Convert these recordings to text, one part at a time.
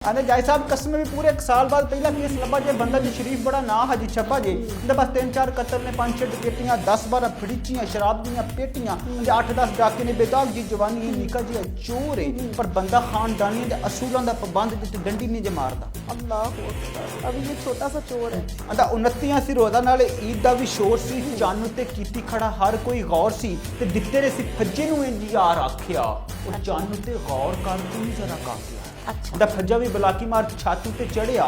आने जाय साहब कसम में भी पूरे एक साल बाद पहला केस लबा जे बंदा जी शरीफ बड़ा ना हाजी छब्बा जे इंदे बस 3-4 कत्ल ने 5-6 डकैतियां 10-12 फड़ीचियां शराब दियां पेटियां 8-10 डाके ने बेदाग जी जवानी है निका जी चोर है पर बंदा खानदानी दे असूलां दा पाबंद ते डंडी नहीं जे मारदा। अल्लाह अकबर। अभी ये छोटा सा चोर है। अंदा 29 सी रोज़ा नाल ईद दा भी शोर सी चानू ते कीती खड़ा हर कोई गौर सी ते दित्ते ने सी फज्जे नूं इंज यार आखिया ओ चानू ते गौर कर तू जरा काफिया अच्छा दा फज्जा भी बलाकी मार छातू ते चढ़िया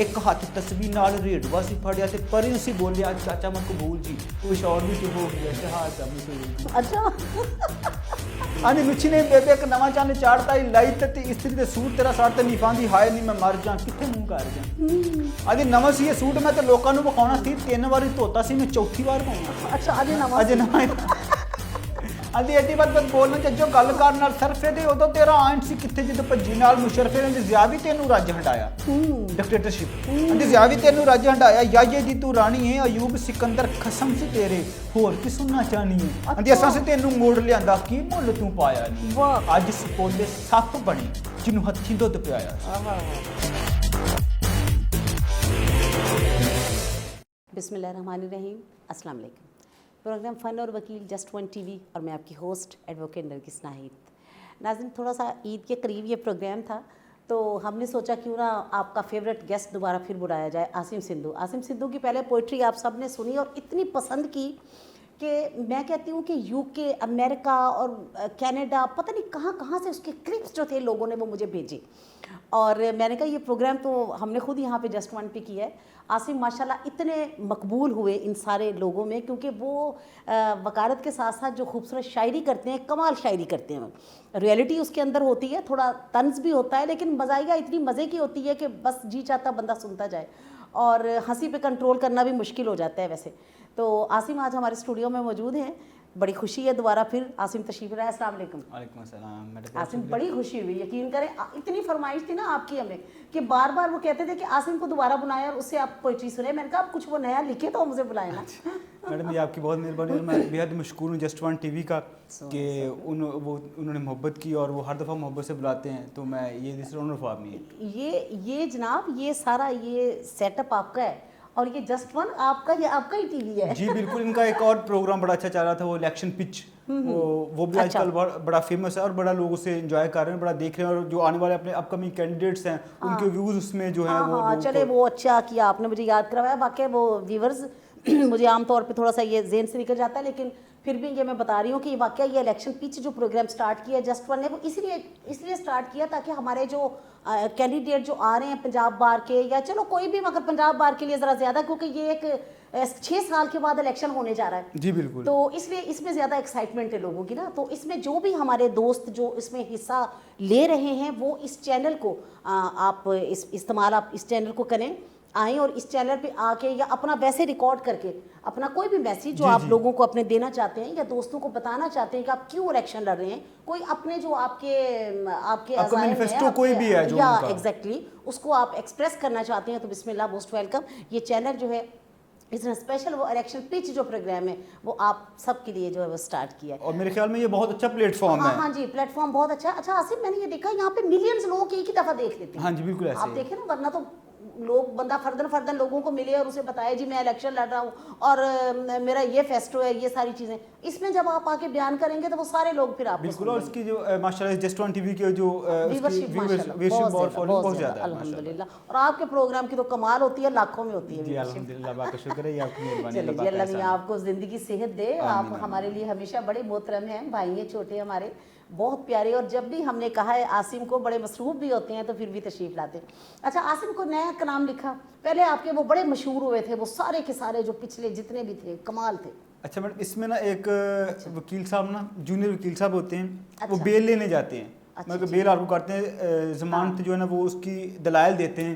एक हाथ तस्बीह नाल रेडवा सी फड़िया ते परी सी बोलिया चाचा मकबूल जी कुछ और भी चुप हो गया शहादत मुझे अच्छा आनी मिठी ने बेबे एक नवा चांद चाड़ता ही लाई ते इस्त्री ते सूट तेरा साड़ ते निफांदी हाय नहीं मैं मर जा किथे मुंह कर जा आदि नवा सी ये सूट मैं ते लोकां नु विखाउणा सी 3 वारी धोता सी मैं चौथी बार पाउणा अच्छा अजय नवा आदि एडी बात बोलना चज्जो गल कर नाल सरफे दे उदो तेरा आंट सी किथे जिद भज्जी नाल मुशरफे ने जिया भी तेनू रज हटाया डिक्टेटरशिप आदि जिया भी तेनू रज हटाया या ये दी तू रानी है अयूब सिकंदर खसम से तेरे होर की सुनना चाहनी है आदि असां से तेनू मोड़ लियांदा की मुल तू पाया नहीं वाह अज सपोले सप बनी जिन्नू हत्थी दुध पियाया बिस्मिल्लाहिर्रहमानिर्रहीम अस्सलाम वालेकुम। प्रोग्राम फ़न और वकील जस्ट वन टीवी और मैं आपकी होस्ट एडवोकेट नरगिस नाहिद। नाज़रीन थोड़ा सा ईद के करीब ये प्रोग्राम था तो हमने सोचा क्यों ना आपका फेवरेट गेस्ट दोबारा फिर बुलाया जाए आसिम सिंधु। आसिम सिंधु की पहले पोइट्री आप सब ने सुनी और इतनी पसंद की कि मैं कहती हूँ कि यूके अमेरिका और कनाडा पता नहीं कहाँ कहाँ से उसके क्लिप्स जो थे लोगों ने वो मुझे भेजे और मैंने कहा ये प्रोग्राम तो हमने खुद यहाँ पे जस्ट वन पे किया है। आसिम माशाल्लाह इतने मकबूल हुए इन सारे लोगों में क्योंकि वो वकालत के साथ साथ जो खूबसूरत शायरी करते हैं कमाल शायरी करते हैं। रियलिटी उसके अंदर होती है थोड़ा तंज भी होता है लेकिन मज़ाइया इतनी मज़े की होती है कि बस जी चाहता बंदा सुनता जाए और हंसी पे कंट्रोल करना भी मुश्किल हो जाता है वैसे। तो आसिम आज हमारे स्टूडियो में मौजूद हैं, बड़ी खुशी है दोबारा फिर आसिम तशरीफ लाए। अस्सलाम वालेकुम। वालेकुम अस्सलाम। आसिम बड़ी खुशी हुई यकीन करें इतनी फरमाइश थी ना आपकी हमें कि बार बार वो कहते थे कि आसिम को दोबारा बुलाएं और उससे आप पोइट्री सुने। मैंने कहा आप कुछ वो नया लिखे तो मुझे बुलाए ना। मैडम ये आपकी बहुत मेहरबानी और मैं बेहद मशकूर हूँ जस्ट वन टीवी का कि उन्होंने मोहब्बत की और वो हर दफ़ा मोहब्बत से बुलाते हैं तो मैं ये दिस ऑनर फॉर मी। ये जनाब ये सारा ये सेटअप आपका है और ये जस्ट वन आपका ही टीवी है। जी बिल्कुल। इनका एक और प्रोग्राम बड़ा अच्छा चल रहा था वो इलेक्शन पिच वो भी आजकल बड़ा फेमस है और बड़ा लोग उसे एंजॉय कर रहे हैं, बड़ा देख रहे हैं और जो आने वाले अपने अपकमिंग कैंडिडेट्स हैं उनके व्यूज़ उसमें जो है वो चले वो अच्छा किया आपने मुझे याद करवाया। बाकी वो व्यूवर्स मुझे आमतौर पे थोड़ा सा ये जेहन से निकल जाता है लेकिन फिर भी ये मैं बता रही हूँ कि वाकई ये इलेक्शन पिच जो प्रोग्राम स्टार्ट किया जस्ट वन ने वो इसलिए स्टार्ट किया ताकि हमारे जो कैंडिडेट जो आ रहे हैं पंजाब बार के या चलो कोई भी मगर पंजाब बार के लिए ज़रा ज़्यादा क्योंकि ये एक 6 साल के बाद इलेक्शन होने जा रहा है। जी बिल्कुल। तो इसलिए इसमें ज़्यादा एक्साइटमेंट है लोगों की ना। तो इसमें जो भी हमारे दोस्त जो इसमें हिस्सा ले रहे हैं वो इस चैनल को आप इस्तेमाल आप इस चैनल को करें आएँ और इस चैनल पे आके या अपना वैसे रिकॉर्ड करके अपना कोई भी मैसेज जो आप लोगों को अपने देना चाहते हैं या दोस्तों को बताना चाहते हैं कि आप क्यों इलेक्शन लड़ रहे हैं कोई अपने जो आपके मैनिफेस्टो कोई भी है जो या एग्जैक्टली उसको आप एक्सप्रेस करना चाहते हैं तो बिस्मिल्लाह मोस्ट वेलकम। ये चैनल जो है इसने स्पेशल वो इलेक्शन पिच जो प्रोग्राम है वो आप सबके लिए जो है वो स्टार्ट किया है और मेरे ख्याल में ये बहुत अच्छा प्लेटफॉर्म है। हाँ जी प्लेटफॉर्म बहुत अच्छा। अच्छा आसिफ मैंने ये देखा यहाँ पे मिलियंस लोग एक ही दफ़ा देख लेते हैं। हाँ जी बिल्कुल आप देखें ना वरना तो लोग बंदा फर्दन लोगों को मिले और उसे बताया जी मैं इलेक्शन लड़ रहा हूँ और मेरा ये फेस्टो है ये सारी चीज़ें इसमें जब आप आके बयान करेंगे तो वो सारे लोग फिर आपको बिल्कुल। और इसकी जो माशाल्लाह जस्ट वन टीवी के जो व्यूवरशिप बहुत ज़्यादा अल्हम्दुलिल्लाह और आपके प्रोग्राम की तो कमाल होती है लाखों में होती है। जी अल्हम्दुलिल्लाह बहुत शुक्र है आपकी मेहरबानी। चलिए अल्लाह मियां आपको ज़िंदगी सेहत दे। आप हमारे लिए हमेशा बड़े मोहतरम हैं भाई हैं छोटे हमारे बहुत प्यारे और जब भी हमने कहा है आसिम को बड़े मसरूफ़ भी होते हैं तो फिर भी तशरीफ़ लाते हैं। अच्छा आसिम को नया कलाम लिखा पहले आपके वो बड़े मशहूर हुए थे वो सारे के सारे जो पिछले जितने भी थे कमाल थे। अच्छा मैडम इसमें ना एक वकील साहब ना जूनियर वकील साहब होते हैं वो बेल लेने जाते हैं मतलब बेल आर्गू करते हैं जमानत जो है ना वो उसकी दलाइल देते हैं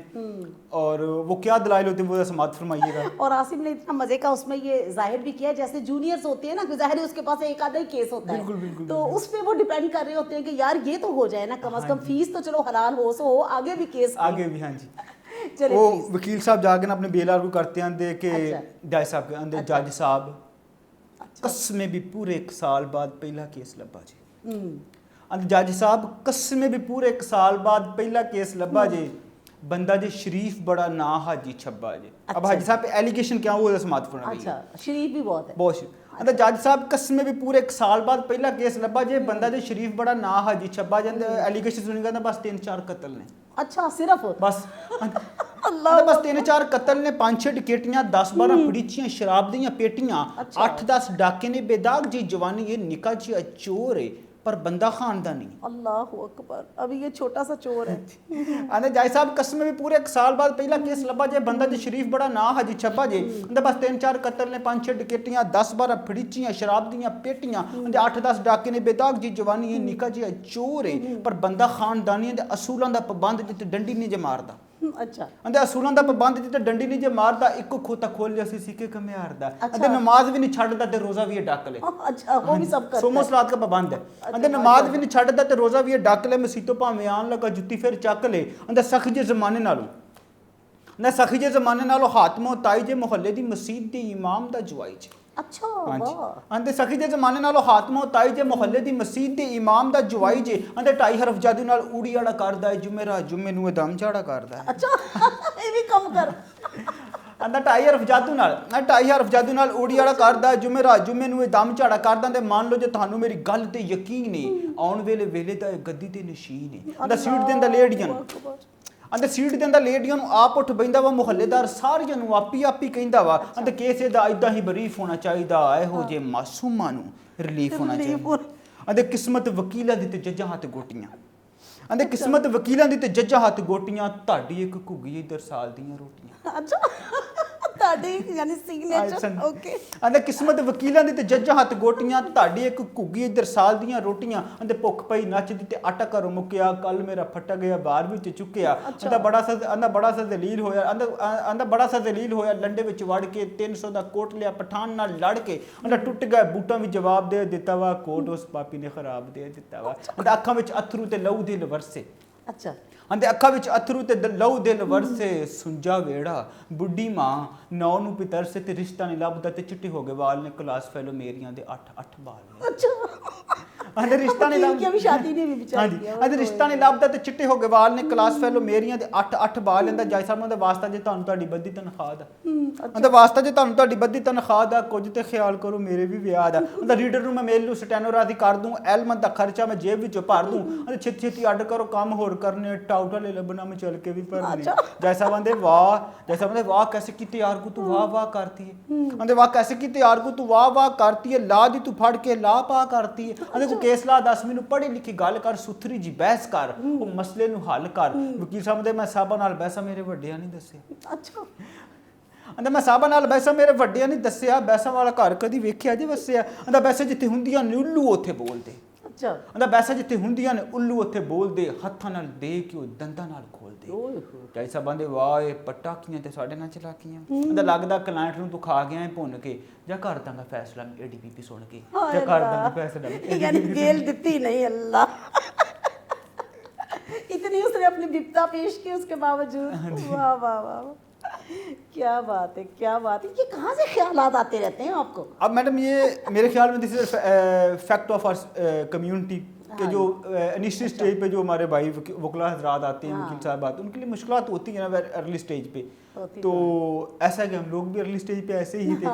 और वो क्या दलाइल होते हैं वो समात फरमाइएगा। और आसिम ने इतना मजे का उसमें ये जाहिर भी किया जैसे जूनियर्स होते हैं ना जाहिर उसके पास एक आधा ही केस होता है बिल्कुल, तो उस पर वो डिपेंड कर रहे होते हैं कि यार ये तो हो जाए ना कम से कम फीस तो चलो हलाल हो सो हो आगे भी केस आगे भी। हाँ जी वो वकील साहब जाके ना अपने बेल आर्गू करते हैं दे के जज साहब के अंदर जज साहब कसमें भी पूरे 1 साल बाद पहला केस लब्बा जी जज साहब कसमें भी पूरे 1 साल बाद पहला केस लब्बा जे बंदा जे शरीफ बड़ा ना हाजी छब्बा जे। अब हाजी साहब पे एलिगेशन क्या हुआ समात फरमाई। अच्छा, शरीफ भी बहुत है। बहुत जज साहब कसमें भी पूरे 1 साल बाद पहला केस लब्बा जे बंदा जे शरीफ बड़ा ना हाजी छब्बा जे एलिगेशन सुनी गया बस 3-4 कत्ल ने। अच्छा, सिर्फ बस अल्लाह बस 3-4 कत्ल ने, 5-6 डकैतियां, 10-12 फड़ीचियां शराब दियां पेटियां, 8-10 डाके ने, बेदाग जी जवानी, ये निका जी चोर है पर बंदा खानदानी। अल्लाहु अकबर, अभी ये छोटा सा चोर है। आंदे जाय साहब कसम भी पूरे 1 साल बाद पहला केस लब्बा जे बंदा जे शरीफ बड़ा ना हाजी छब्बा जे आंदे बस 3-4 कत्ल ने, 5-6 डकैतियां, 10-12 फड़ीचियां शराब दियां पेटियां, आंदे 8-10 डाके ने, बेदाग जी जवानी, ये निका जी चोर है पर बंदा खानदानी, आंदे असूलां दा पाबंद जिते डंडी नहीं जे मारदा। अच्छा, आंदे असूलां दा पाबंद जिते डंडी नहीं जे मारदा, इको खोता खोल लिया सी के कमे हारदा। आंदे नमाज भी नहीं छड्डदा ते रोजा भी डाक ले। अच्छा, वो भी सब करता सोमो सलात का पाबंद है। आंदे नमाज भी नहीं छड्डदा ते रोजा भी डाक ले, मसीतो भावें आन लगा जुत्ती फिर चक ले। आंदे सख जे जमाने नालों ना सखी जे जमाने नालों हातमो ताई जे मोहल्ले दी मसीत दे इमाम दा जवाई जे। अच्छा, वाह। आंदे सखी जे जमाने नालों हातमो ताई जे मोहल्ले दी मसीत दे इमाम दा जवाई जे। आंदे 2.5 हरफ जादू नाल ऊड़ी आड़ा करदा है, जुमेरा जुमे नूं दम झाड़ा करदा है। अच्छा, ये भी कम कर। आंदा 2.5 हरफ जादू नाल 2.5 हरफ जादू नाल ऊड़ी आड़ा करदा है, जुमेरा जुमे नूं दम झाड़ा करदा। ते मान लो जे थानू मेरी गल ते यकीन है, आउण वेले वेले दा गद्दी ते नशीन है। आंदा सीट देंदा लेडियां, आंदे सीट देंदा लेडियां नूं आप उठ बैंदा वा, मुहल्लेदार सारियां नूं आपी आपी कहिंदा वा। आंदे केस दा इदां ही बरीफ होना चाहिदा, ਇਹੋ ਜੇ ਮਾਸੂਮਾਂ ਨੂੰ ਰਿਲੀਫ ਹੋਣਾ ਚਾਹੀਦਾ। ਆਂਦੇ ਕਿਸਮਤ ਵਕੀਲਾਂ ਦੀ ਤੇ ਜੱਜਾਂ ਹੱਥ ਗੋਟੀਆਂ, ਆਂਦੇ ਕਿਸਮਤ ਵਕੀਲਾਂ ਦੀ ਤੇ ਜੱਜਾਂ ਹੱਥ ਗੋਟੀਆਂ, ਤੁਹਾਡੀ ਇੱਕ ਘੁੱਗੀ ਇਧਰ ਸਾਲ ਦੀਆਂ ਰੋਟੀਆਂ। अच्छा, ਤੁਹਾਡੀ ਯਾਨੀ ਸਿਗਨੇਚਰ, ਓਕੇ। ਆਂਦੇ ਕਿਸਮਤ ਵਕੀਲਾਂ ਦੀ ਤੇ ਜੱਜਾਂ ਹੱਥ ਗੋਟੀਆਂ, ਤੁਹਾਡੀ ਇੱਕ ਘੁੱਗੀ ਇਧਰ ਸਾਲ ਦੀਆਂ ਰੋਟੀਆਂ। ਆਂਦੇ ਭੁੱਖ ਪਈ ਨੱਚਦੀ ਤੇ ਆਟਾ ਘਰੋਂ ਮੁੱਕਿਆ, ਕੱਲ ਮੇਰਾ ਫਟਾ ਗਿਆ ਬਾਹਰ ਵਿੱਚ ਚੁੱਕਿਆ। ਆਂਦਾ ਬੜਾ ਸਾ ਜ਼ਲੀਲ ਹੋਇਆ, ਆਂਦਾ ਬੜਾ ਸਾ ਜ਼ਲੀਲ ਹੋਇਆ, ਲੰਡੇ ਵਿੱਚ ਵੜ ਕੇ 300 ਦਾ ਕੋਟ ਲਿਆ, ਪਠਾਨ ਨਾਲ ਲੜ ਕੇ। ਆਂਦਾ ਟੁੱਟ ਗਿਆ ਬੂਟਾਂ ਵੀ ਜਵਾਬ ਦੇ ਦਿੱਤਾ ਵਾ, ਕੋਟ ਉਸ ਪਾਪੀ ਨੇ ਖਰਾਬ ਦੇ ਦਿੱਤਾ ਵਾ। ਆਂਦਾ ਅੱਖਾਂ ਵਿੱਚ ਅਥਰੂ ਤੇ ਲਹੂ ਦੇ ਲਵਰਸੇ। अच्छा, ਆਂਦੇ ਅੱਖਾਂ ਵਿੱਚ ਅਥਰੂ ਤੇ ਲਹੂ ਦੇ ਲਵਰਸੇ, ਸੁੰਜਾ ਵੇੜਾ ਬੁੱਢੀ ਮਾਂ ਨੌ ਨੂੰ ਪਿਤਰਸੇ, ਤੇ ਰਿਸ਼ਤਾ ਨਹੀਂ ਲੱਭਦਾ ਤੇ ਚਿੱਟੇ ਹੋ ਗਏ ਵਾਲ ਨੇ, ਕਲਾਸ ਫੈਲੋ ਮੇਰੀਆਂ ਦੇ 8 ਬਾਲ ਨੇ। अच्छा, आंदे रिश्ता नहीं की अभी शादी नहीं हुई बेचारी की। आंदे रिश्ता नहीं ਲੱਭਦਾ ਤੇ ਚਿੱਟੇ ਹੋ ਗਏ ਵਾਲ ਨੇ, ਕਲਾਸ ਫੈਲੋ ਮੇਰੀਆਂ ਦੇ 8 ਬਾਲ ਲੈਂਦਾ। ਜਾਈ ਸਾਹਿਬ ਦਾ ਵਾਸਤਾ ਜੇ ਤੁਹਾਨੂੰ ਤੁਹਾਡੀ ਬੱਦੀ ਤਨਖਾਹ ਦਾ, ਆਂਦਾ ਵਾਸਤਾ ਜੇ ਤੁਹਾਨੂੰ ਤੁਹਾਡੀ ਬੱਦੀ ਤਨਖਾਹ ਦਾ, ਕੁਝ ਤੇ ਖਿਆਲ ਕਰੋ ਮੇਰੇ ਵੀ ਵਿਆਹ ਦਾ। ਆਂਦਾ ਰੀਡਰ ਨੂੰ ਮੈਂ ਮੇਲ ਨੂੰ ਸਟੈਨੋ ਰਾਦੀ ਕਰ ਦੂੰ, ਐਲਮਨ ਦਾ ਖਰਚਾ ਮੈਂ ਜੇਬ ਵਿੱਚੋਂ ਭਰ ਦੂੰ। ਆਂਦਾ ਛੇਤੀ ਛੇਤੀ ਅੱਡ ਕਰੋ ਕੰਮ ਹੋਰ ਕਰਨੇ, ਟਾਊਟਾ ਲੈ ਲੱਭਣਾ ਮੈਂ ਚੱਲ ਕੇ ਵੀ ਭਰਨੀ। ਜਾਈ ਸਾਹਿਬ ਆਂਦੇ ਵਾਹ, ਜਾਈ ਸਾਹਿਬ ਆਂਦੇ ਵਾਹ कैसे की तैयार को तू वाह वाह करती है। आंदे वाह कैसे की तैयार को तू वाह वाह करती है, ला दी तू फड़ के ला पा करती है। आंदे को केस ला 10 ਮੈਨੂੰ ਪੜ੍ਹੀ ਲਿਖੀ ਗੱਲ ਕਰ, ਸੁਥਰੀ ਜੀ ਬਹਿਸ ਕਰ, ਉਹ ਮਸਲੇ ਨੂੰ ਹੱਲ ਕਰ। ਵਕੀਲ ਸਾਹਿਬ ਦੇ ਮੈਂ ਸਾਹਿਬਾਂ ਨਾਲ ਬਹਿਸਾਂ ਮੇਰੇ ਵੱਡਿਆਂ ਨਹੀਂ ਦੱਸਿਆ। अच्छा, ਆਂਦਾ ਮੈਂ ਸਾਹਿਬਾਂ ਨਾਲ ਬਹਿਸਾਂ ਮੇਰੇ ਵੱਡਿਆਂ ਨਹੀਂ ਦੱਸਿਆ, ਬਹਿਸਾਂ ਵਾਲਾ ਘਰ ਕਦੀ ਵੇਖਿਆ ਜੇ ਵਸਿਆ। ਆਂਦਾ ਬਹਿਸਾਂ ਜਿੱਥੇ ਹੁੰਦੀਆਂ ਨੇ ਉੱਲੂ ਉੱਥੇ ਬੋਲਦੇ। अच्छा, ਆਂਦਾ ਬਹਿਸਾਂ ਜਿੱਥੇ ਹੁੰਦੀਆਂ ਨੇ ਉੱਲੂ ਉੱਥੇ ਬੋਲਦੇ, ਹੱਥਾਂ ਨਾਲ ਦੇ ਕੇ ਉਹ ਦੰਦਾਂ ਨਾਲ ਖੋਲਦੇ। ਜਾਈ ਸਾਹਿਬਾਂ ਦੇ ਵਾਹ ਇਹ ਪਟਾਕੀਆਂ ਤੇ ਸਾਡੇ ਨਾਲ ਚਲਾਕੀਆਂ। ਆਂਦਾ ਲੱਗਦਾ ਕਲਾਇੰਟ ਨੂੰ ਤੂੰ ਖਾ ਗਿਆ ਹੈ ਭੁੰਨ ਕੇ, ਜਾਂ ਕਰ ਦਾਂਗਾ ਫੈਸਲਾ ADPP ਸੁਣ ਕੇ, ਜਾਂ ਕਰ ਦਾਂਗਾ ਫੈਸਲਾ यानी बेल दिती नहीं। अल्लाह, इतनी उसने अपनी विपदा पेश की उसके बावजूद। वाह वाह वाह, क्या बात है, क्या बात है। ये कहाँ से ख्यालात आते रहते हैं आपको? अब मैडम ये मेरे ख्याल में this is fact of our community कि जो इनिशियल स्टेज पे जो हमारे भाई वकला हजरात आते हैं, वकील साहब आते हैं, उनके लिए मुश्किलात होती हैं ना अर्ली स्टेज पे। तो ऐसा है कि हम लोग भी अर्ली स्टेज पे ऐसे ही थे।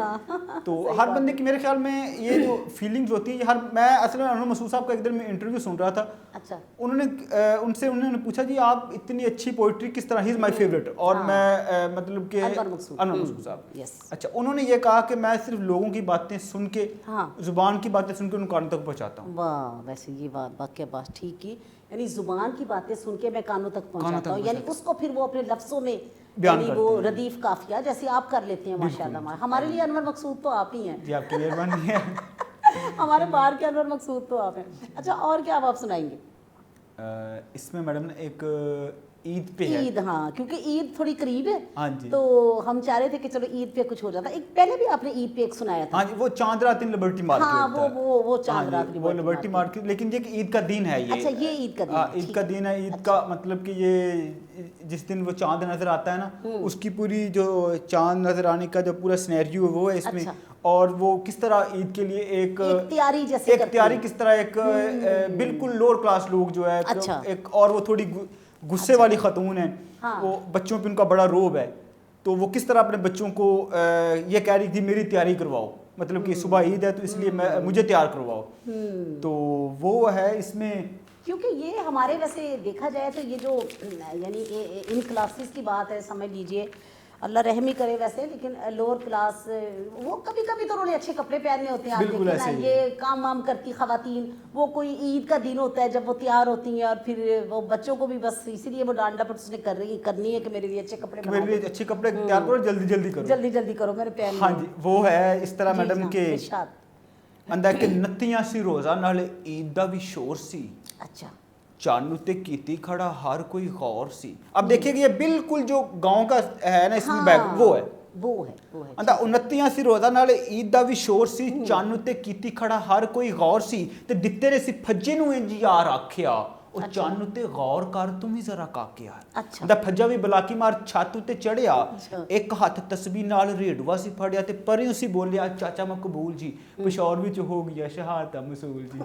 तो हर बंदे की मेरे ख्याल में ये जो फीलिंग्स होती है, मैं असल में अनवर मसूद साहब का एक दिन में इंटरव्यू सुन रहा था। अच्छा, उन्होंने पूछा जी आप इतनी अच्छी पोइट्री किस तरह, ही इज़ माई फेवरेट। और मैं मतलब कि अनवर मसूद साहब, यस। अच्छा, उन्होंने ये कहा कि मैं सिर्फ लोगों की बातें सुन के, जुबान की बातें सुन के उन कानों तक पहुँचाता हूँ। वाह, वैसे ये वाकई बात ठीक की, यानी जुबान की बातें सुन के मैं कानों तक पहुँचाता हूँ, यानी उसको फिर वो अपने लफ्ज़ों में यानी वो रदीफ काफिया जैसे आप कर लेते हैं माशाल्लाह। हमारे लिए अनवर मकसूद तो आप ही हैं जी, आपकी मेहरबानी है। हमारे बाहर के अनवर मकसूद तो आप हैं। अच्छा, और क्या आप सुनाएंगे? इसमें मैडम ने एक ईद पे है। ईद, हाँ, क्योंकि ईद थोड़ी करीब है। हाँ जी। तो हम चाह रहे थे कि चलो ईद पे कुछ हो जाता। एक पहले भी आपने ईद पे एक सुनाया था। हाँ जी, वो चांद रात इन लिबर्टी मार्केट हाँ, था। वो चांद रात वो लिबर्टी मार्केट, लेकिन ये ईद का दिन है ये। अच्छा, ये ईद का दिन है, ईद ठीक का है। दिन है। ईद का मतलब कि ये जिस दिन वो चांद नजर आता है ना, उसकी पूरी जो चांद नजर आने का जो पूरा सिनेरियो है वो है इसमें। अच्छा। और वो किस तरह ईद के लिए एक तैयारी जैसे एक करते तैयारी हैं। किस तरह एक बिल्कुल लोअर क्लास लोग जो है अच्छा। एक, और वो थोड़ी गुस्से वाली खतून है, हाँ। वो बच्चों पे उनका बड़ा रोब है, तो वो किस तरह अपने बच्चों को ये कह रही थी मेरी तैयारी करवाओ, मतलब कि सुबह ईद है तो इसलिए मुझे तैयार करवाओ। तो वो है इसमें। क्योंकि ये हमारे वैसे देखा जाए तो ये जो यानी इन क्लासेस की बात है, समझ लीजिए अल्लाह रहम ही करे वैसे, लेकिन लोअर क्लास वो कभी कभी तो उन्होंने अच्छे कपड़े पहनने होते हैं, आप बिल्कुल देखिए ना, ऐसे ही। ये काम वाम करती खवातीन, वो कोई ईद का दिन होता है जब वो तैयार होती हैं और फिर वो बच्चों को भी बस इसीलिए वो डांट डपट उसने करनी है कि मेरे लिए अच्छे कपड़े मेरे लिए अच्छे कपड़े तैयार करो, जल्दी जल्दी करो, जल्दी जल्दी करो मेरे पहन। हाँ जी, वो है इस तरह जी, मैडम हाँ, के इरशाद। अंदर के नत्तियां सी रोज़ा नाले ईद दा भी शोर सी, अच्छा, ਚੰਨ ਉੱਤੇ ਕੀਤੀ ਖੜਾ ਹਰ ਕੋਈ ਗੌਰ ਸੀ। अब देखिए ये बिल्कुल जो गांव का है ना इसमें बैग वो है। वो है अंदा 29 ਸੀ ਰੋਜ਼ਾ ਨਾਲੇ ਈਦ ਦਾ ਵੀ ਸ਼ੋਰ ਸੀ, ਚੰਨ ਉੱਤੇ ਕੀਤੀ ਖੜਾ ਹਰ ਕੋਈ ਗੌਰ ਸੀ, ਤੇ ਦਿੱਤੇ ਨੇ ਸੀ ਫੱਜੇ ਨੂੰ ਇੰਜ ਯਾਰ ਆਖਿਆ, ਉਹ ਚੰਨ ਉੱਤੇ ਗੌਰ ਕਰ ਤੂੰ ਵੀ ਜ਼ਰਾ ਕਾਕਿਆ। ਅੱਛਾ। ਅੰਦਾ ਫੱਜਾ ਵੀ ਬਲਾਕੀ ਮਾਰ ਛੱਤ ਉੱਤੇ ਚੜਿਆ, ਇੱਕ ਹੱਥ ਤਸਬੀਹ ਨਾਲ ਰੇਡਵਾ ਸੀ ਫੜਿਆ, ਤੇ ਪਰਿਓ ਸੀ ਬੋਲਿਆ ਚਾਚਾ ਮਕਬੂਲ ਜੀ, ਪਿਸ਼ੌਰ ਵਿੱਚ ਹੋ ਗਿਆ ਸ਼ਹਾਦਤ ਮਸੂਲ ਜੀ।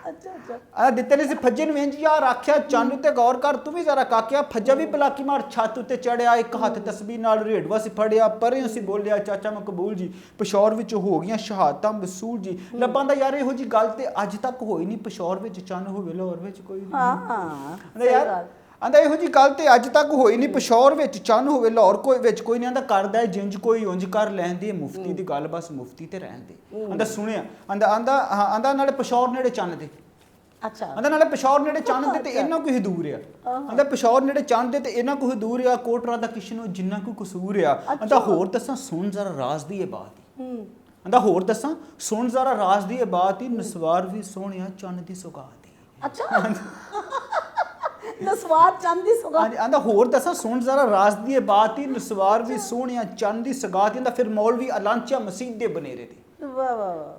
अच्छा अच्छा ਆ ਦਿੱਤੇ ਨੇ ਸੀ ਫੱਜੇ ਨੂੰ ਇੰਜ ਯਾਰ ਆਖਿਆ, ਚੰਨ ਉੱਤੇ ਗੌਰ ਕਰ ਤੂੰ ਵੀ ਜ਼ਰਾ ਕਾਕਿਆ, ਫੱਜਾ ਵੀ ਬਲਾਕੀ ਮਾਰ ਛੱਤ ਉੱਤੇ ਚੜਿਆ, ਇੱਕ ਹੱਥ ਤਸਬੀਹ ਨਾਲ ਰੇਡਵਾ ਸੀ ਫੜਿਆ, ਪਰਿਓ ਸੀ ਬੋਲਿਆ ਚਾਚਾ ਮਕਬੂਲ ਜੀ, ਪਿਸ਼ੌਰ ਵਿੱਚ ਹੋ ਗਈਆਂ ਸ਼ਹਾਦਤਾਂ ਮਸੂਲ ਜੀ। ਲੱਭਾਂ ਦਾ ਯਾਰ ਇਹੋ ਜੀ ਗੱਲ ਤੇ ਅੱਜ ਤੱਕ ਹੋਈ ਨਹੀਂ, ਪਿਸ਼ੌਰ ਵਿੱਚ ਚੰਨ ਹੋਵੇ ਲਾਹੌਰ ਵਿੱਚ ਕੋਈ ਨਹੀਂ। हाँ ਆਂਦਾ ਯਾਰ, ਆਂਦਾ ਇਹੋ ਜੀ ਗੱਲ ਤੇ ਅੱਜ ਤੱਕ ਹੋਈ ਨਹੀਂ, ਪਿਸ਼ੌਰ ਵਿੱਚ ਚੰਨ ਹੋਵੇ ਲਾਹੌਰ ਕੋਈ ਵਿੱਚ ਕੋਈ ਨਹੀਂ। ਆਂਦਾ ਕਰਦਾ ਹੈ ਜਿੰਜ ਕੋਈ ਉਂਝ ਕਰ ਲੈਂਦੀ ਹੈ, ਮੁਫਤੀ ਦੀ ਗੱਲ ਬਸ ਮੁਫਤੀ ਤੇ ਰਹਿੰਦੇ। ਆਂਦਾ ਸੁਣਿਆ, ਆਂਦਾ ਨਾਲੇ ਪਿਸ਼ੌਰ ਨੇੜੇ ਚੰਨ ਦੇ, अच्छा ਆਂਦਾ ਨਾਲੇ ਪਿਸ਼ੌਰ ਨੇੜੇ ਚੰਨ ਦੇ ਤੇ ਇਹਨਾਂ ਕੋਈ ਹਦੂਰ ਆ। ਆਂਦਾ ਪਿਸ਼ੌਰ ਨੇੜੇ ਚੰਨ ਦੇ ਤੇ ਇਹਨਾਂ ਕੋਈ ਹਦੂਰ ਆ, ਕੋਟਰਾ ਦਾ ਕਿਸ਼ਨੋ ਜਿੰਨਾ ਕੋਈ ਕਸੂਰ ਆ। ਆਂਦਾ ਹੋਰ ਦੱਸਾਂ ਸੁਣ ਜ਼ਰਾ ਰਾਜ਼ ਦੀ ਇਹ ਬਾਤ ਹੀ, ਆਂਦਾ ਹੋਰ ਦੱਸਾਂ ਸੁਣ ਜ਼ਰਾ ਰਾਜ਼ ਦੀ ਇਹ ਬਾਤ ਹੀ, ਨਸਵਾਰ ਵੀ ਸੋਹਣਿਆ ਚੰਨ ਦੀ ਸੁਗਾਤ ਹੀ। अच्छा नस्वार चंद दी सुगंध। ਆਂਦਾ ਹੋਰ ਦੱਸਾਂ ਸੁਣ ਜ਼ਰਾ ਰਾਜ਼ ਦੀ ਇਹ ਬਾਤ ਹੀ, ਨਸਵਾਰ ਵੀ ਸੋਹਣਿਆ ਚੰਨ ਦੀ ਸੁਗਾਤ ਹੀ। ਆਂਦਾ ਫਿਰ ਮੌਲਵੀ ਅਲਾਂਚਾ ਮਸੀਦ ਦੇ ਬਨੇਰੇ थे। वाह वाह वाह।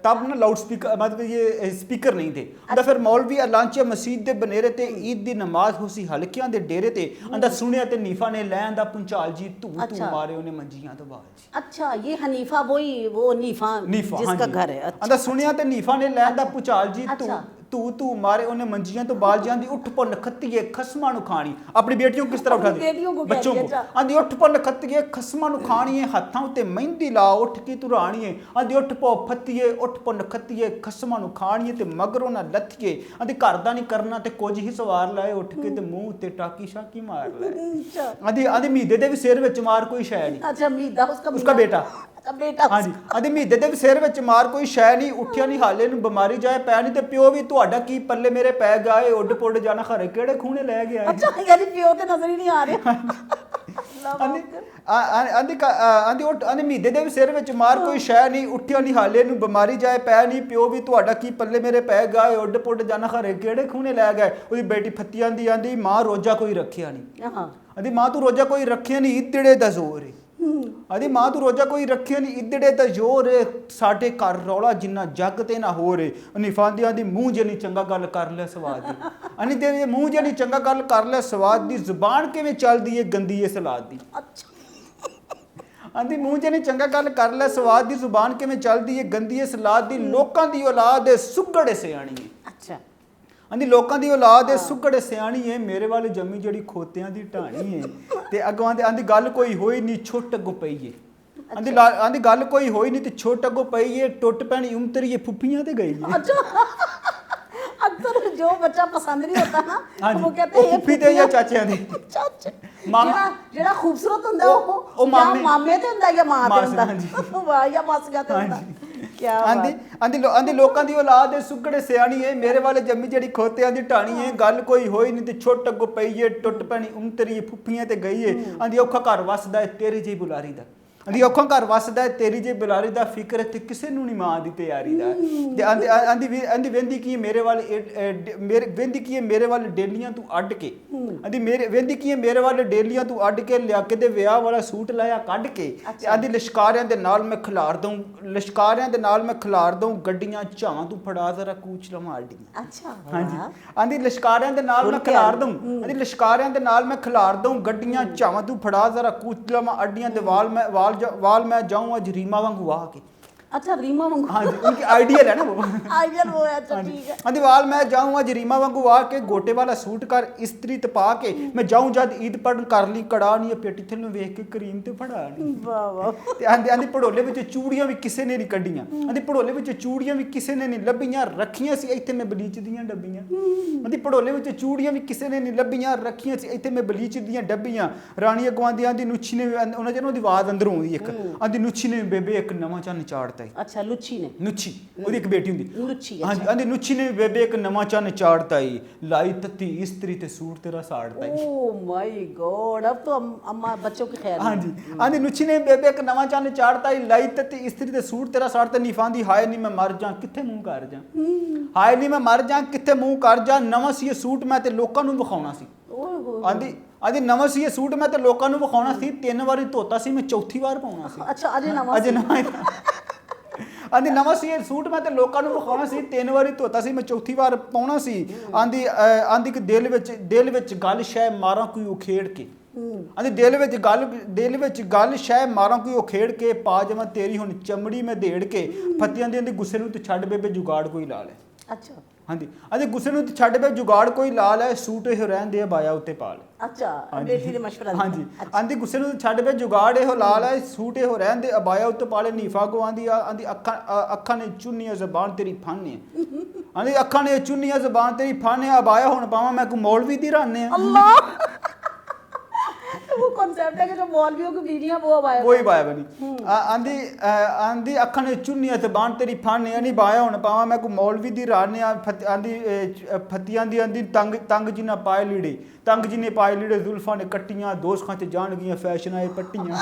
तब ना लाउड स्पीकर मतलब ये स्पीकर नहीं थे। आंदा फिर मौलवी अलांचे मसीद दे बनेरे ते ईद दी नमाज होसी हलकियां दे डेरे ते। आंदा सुनिया ते नीफा ने लैन दा पुंचाल जी तू तू मारे उन्हें मंजियां तो बाज। अच्छा, ये हनीफा वही वो नीफा जिसका घर है। आंदा सुनिया ते नीफा ने लैन दा पुंचाल जी तू तू मारे उन्हें मंजियां तो बाल जांदी, उठ पर नखत्तिए खसमा नु खानी। अपनी बेटियों को किस तरह उठा दी, बच्चों को। आंदी उठ पर नखत्तिए खसमा नु खानी है, हाथां उते मेहंदी ला उठ की तू रानी है। आंदी उठ पो फत्तिए उठ पर नखत्तिए खसमा नु खानी ते मगरों ना लथिए। आंदी घर दा नहीं करना ते कुछ ही सवार लाए, उठ के ते मुंह ते टाकी शाकी मार लाए। आंदी आंदी मीदे दे भी सिर विच मार कोई शै नहीं। अच्छा, मीदा उसका बेटा बेटा। हाँ जी, आंदी मीदे दे भी सिर विच मार कोई शै नहीं, उठिया नहीं हाले नु बीमारी जाए पै नहीं, ते प्यो भी ਤੁਹਾਡਾ ਕੀ ਪੱਲੇ ਮੇਰੇ ਪੈ ਗਏ, ਉੱਡ ਪੁੱਡ ਜਾਣਾ ਖਰੇ ਕਿਹੜੇ ਖੂਨੇ ਲੈ ਗਿਆ। अच्छा, यानी प्यो ते नजर ही नहीं आ रहे। ਆਂਦੀ ਮੀਦੇ ਦੇ ਵੀ ਸਿਰ ਵਿੱਚ ਮਾਰ ਕੋਈ ਸ਼ੈ ਨਹੀਂ, ਉੱਠਿਆ ਨਹੀਂ ਹਾਲੇ ਨੂੰ ਬਿਮਾਰੀ ਜਾਏ ਪੈ ਨਹੀਂ, ਪਿਓ ਵੀ ਤੁਹਾਡਾ ਕੀ ਪੱਲੇ ਮੇਰੇ ਪੈ ਗਏ, ਉੱਡ ਪੁੱਡ ਜਾਣਾ ਖਰੇ ਕਿਹੜੇ ਖੂਨੇ ਲੈ ਗਏ। ਉਹਦੀ ਬੇਟੀ ਫੱਤੀ ਆਂਦੀ ਆਂਦੀ ਮਾਂ ਰੋਜਾ ਕੋਈ ਰੱਖਿਆ ਨਹੀਂ। ਆਂਦੀ ਮਾਂ ਤੂੰ ਰੋਜਾ ਕੋਈ ਰੱਖਿਆ ਨਹੀਂ, ਇਦੜੇ ਦਾ ਜ਼ੋਰ ਏ। ਆਂਦੀ ਮਾਂ ਤੂੰ ਰੋਜਾ ਕੋਈ ਰੱਖਿਆ ਨਹੀਂ, ਇਦੜੇ ਦਾ ਜ਼ੋਰ ਏ, ਸਾਡੇ ਘਰ ਰੌਲਾ ਜਿੰਨਾ ਜੱਗ ਤੇ ਨਾ ਹੋ ਰੇ। ਨਿਫਾਂਦੀ ਆਂਦੀ ਮੂੰਹ ਜੇ ਨਹੀਂ ਚੰਗਾ ਗੱਲ ਕਰ ਲੈ ਸਵਾਦ ਦੀ। ਆਂਦੀ ਤੇ ਮੂੰਹ ਜੇ ਨਹੀਂ ਚੰਗਾ ਗੱਲ ਕਰ ਲੈ ਸਵਾਦ ਦੀ, ਜ਼ੁਬਾਨ ਕਿਵੇਂ ਚੱਲਦੀ ਏ ਗੰਦੀ ਏ ਸਲਾਦ ਦੀ। ਆਂਦੀ ਮੂੰਹ ਜੇ ਨਹੀਂ ਚੰਗਾ ਗੱਲ ਕਰ ਲੈ ਸਵਾਦ ਦੀ, ਜ਼ੁਬਾਨ ਕਿਵੇਂ ਚੱਲਦੀ ਏ ਗੰਦੀ ਏ ਸਲਾਦ ਦੀ। ਲੋਕਾਂ ਦੀ ਔਲਾਦ ਏ ਸੁਗੜੇ ਸਿਆਣੀ ਏ। अच्छा, ਆਂਦੀ ਲੋਕਾਂ ਦੀ ਔਲਾਦ ਏ ਸੁਗੜੇ ਸਿਆਣੀ ਏ, ਮੇਰੇ ਵਾਲੇ ਜੰਮੀ ਜਿਹੜੀ ਖੋਤਿਆਂ ਦੀ ਢਾਣੀ ਏ। ਤੇ ਅੱਗੋਂ ਆਂਦੀ ਗੱਲ ਕੋਈ ਹੋਈ ਨਹੀਂ ਛੁੱਟ ਅੱਗੋਂ ਪਈ ਏ। ਆਂਦੀ ਗੱਲ ਕੋਈ ਹੋਈ ਨਹੀਂ ਤੇ ਛੁੱਟ ਅੱਗੋਂ ਪਈ ਏ, ਟੁੱਟ ਪੈਣੀ ਉਮਤਰੀ ਏ ਫੁੱਫੀਆਂ ਤੇ ਗਈ ਏ। अच्छा अक्सर जो बच्चा पसंद नहीं होता ना, वो कहते हैं फुफी ते या चाचियां दी। चाचे मामा जेड़ा खूबसूरत हुंदा वो मामे ते हुंदा या मां ते हुंदा, वाह, या मासिया ते हुंदा। क्या ਆਂਦੀ ਲੋਕਾਂ ਦੀ ਔਲਾਦ ਏ ਸੁਗੜੇ ਸਿਆਣੀ ਏ, ਮੇਰੇ ਵਾਲੇ ਜੰਮੀ ਜਿਹੜੀ ਖੋਤਿਆਂ ਦੀ ਢਾਣੀ ਏ। ਗੱਲ ਕੋਈ ਹੋਈ ਨਹੀਂ ਤੇ ਛੁੱਟ ਅੱਗੋਂ ਪਈ ਏ, ਟੁੱਟ ਪੈਣੀ ਉਮਤਰੀ ਏ ਫੁੱਫੀਆਂ ਤੇ ਗਈ ਏ। ਆਂਦੀ ਔਖਾ ਘਰ ਵਸਦਾ ਏ ਤੇਰੇ ਜਿਹੀ ਬੁਲਾਰੀ ਦਾ। ਆਂਦੀ ਅੱਖਾਂ ਘਰ ਵਸਦਾ ਤੇਰੀ ਜੇ ਬਿਲਾਰੀ ਦਾ ਫਿਕਰ ਤੇ ਕਿਸੇ ਨੂੰ ਨਹੀਂ ਮਾਂ ਦੀ ਤਿਆਰੀ ਦਾ ਤੇ ਆਂਦੀ ਵੇਂਦੀ ਕੀ ਮੇਰੇ ਵੱਲ ਮੇਰੇ ਵੇਂਦੀ ਕੀ ਮੇਰੇ ਵੱਲ ਡੇਲੀਆਂ ਤੂੰ ਅੱਡ ਕੇ ਆਂਦੀ ਮੇਰੇ ਵੇਂਦੀ ਕੀ ਮੇਰੇ ਵੱਲ ਡੇਲੀਆਂ ਤੂੰ ਅੱਡ ਕੇ ਲਿਆ ਕੇ ਦੇ ਵਿਆਹ ਵਾਲਾ ਸੂਟ ਲਾਇਆ ਕੱਢ ਕੇ ਤੇ ਆਂਦੀ ਲਿਸ਼ਕਾਰਿਆਂ ਦੇ ਨਾਲ ਮੈਂ ਖਿਲਾਰ ਦਊਂ ਲਿਸ਼ਕਾਰਿਆਂ ਦੇ ਨਾਲ ਮੈਂ ਖਿਲਾਰ ਦਊਂ ਗੱਡੀਆਂ ਝਾਵਾਂ ਤੂੰ ਫੜਾ ਜ਼ਰਾ ਕੂਚ ਲਵਾਂ ਅੱਡੀਆਂ ਅੱਛਾ ਹਾਂਜੀ ਆਂਦੀ ਲਿਸ਼ਕਾਰਿਆਂ ਦੇ ਨਾਲ ਮੈਂ ਖਿਲਾਰ ਦਊਂ ਆਂਦੀ ਲਿਸ਼ਕਾਰਿਆਂ ਦੇ ਨਾਲ ਮੈਂ ਖਿਲਾਰ ਦਊਂ ਗੱਡੀਆਂ ਝਾਵਾਂ ਤੂੰ ਫੜਾ ਜ਼ਰਾ ਕੂਚ ਲਵਾਂ ਅੱਡੀਆਂ ਦੇ वाल मैं जाऊं आज रीमा वांगू वाह के अच्छा रीमा वांगू हाँ जी उनकी आइडियल है ना वो आइडियल वो है अच्छा ठीक है हाँ जी वाल मैं जाऊं आज रीमा वांगू वाह के गोटे वाला सूट कर इस्त्री तपा के मैं जाऊं जद ईद पढ़न कर ली कड़ा नहीं पेटी थल्लों वेख के करीम ते फड़ा नहीं वाह वाह ते आंदी पड़ोले विच चूड़ियां भी किसे ने नहीं कड्डियां आंदी पड़ोले विच चूड़ियां भी किसे ने नहीं लभियां रखियां सी इत्थे मैं बलीच दियां डब्बियां आंदी पड़ोले विच चूड़ियां भी किसे ने नहीं लभियां रखियां सी इत्थे मैं बलीच दियां डब्बियां रानी अगवां दी आंदी नुच्छी ने उन्हां जनो दी आवाज अंदरों आउंदी एक आंदी नुच्छी ने बेबे एक नवां चन्न चाड़ता है अच्छा लुच्छी ने नुच्छी ਉਹਦੀ ਇੱਕ ਬੇਟੀ ਹੁੰਦੀ लुच्छी हाँ जी आंदी नुच्छी ने बेबे एक नवां चन्न चाड़ता ही लाई तत्ती इस्त्री ते सूट तेरा साड़ता ही ओह माय गॉड अब तो अम्मा बच्चों की खैर हाँ जी आंदी नुच्छी ने बेबे एक नवां चन्न चाड़ता ही लाई तत्ती इस्त्री ते सूट तेरा साड़ता नीफांदी हाय नी मैं मर जा किथे मुंह कर जा हाय नी मैं मर जा किथे मुंह कर जा नवां सी सूट मैं ते लोकां नूं विखाउणा सी आंदी आंदी नवां सी सूट मैं ते लोकां नूं विखाउणा सी 3 वारी धोता सी मैं चौथी वार पाउणा सी अच्छा अजे नवां आंदी नवां सी सूट मैं ते लोकां नूं विखाउणा सी 3 वारी धोता सी मैं चौथी वार पाउणा सी आंदी कि दिल विच गल शै मारां कोई उखेड़ के आंदी दिल विच गल शै मारां कोई उखेड़ के पा जावां तेरी हुण चमड़ी मैं देड़ के फत्तियां दी गुस्से नूं ते छड्ड बेबे जुगाड़ कोई ला ले अच्छा हाँ जी आंदी गुस्से नूं ते छड्ड बे जुगाड़ कोई ला ले सूट इहो रहन दे बाया उत्ते पा ले अच्छा बेटी ने मशवरा हाँ जी आंदी गुस्से नूं छड्ड बे जुगाड़ इहो ला ले सूट इहो रहन दे अबाया उत्ते पा ले नीफा को आंदी अखां ने चुन्नियां ज़बान तेरी फाने आंदी अखां ने चुन्नियां ज़बान तेरी फाने अबाया हुण पावां मैं को मौलवी दी राने अल्लाह वो कॉन्सेप्ट है कि जो मौलवियों की बीवियां वो अबाया वही बाया बनी आंदी अखां ने चुन्नियां ज़बान तेरी फाने आंदी बाया हुण पावां मैं को मौलवी दी राने आंदी फतियां दी आंदी तंग जिन्ना पाए लीड़े तंग जिन्ने पाए लीड़े जुल्फां ने कट्टियां दोस्तां च जान गियां फैशन आए पट्टियां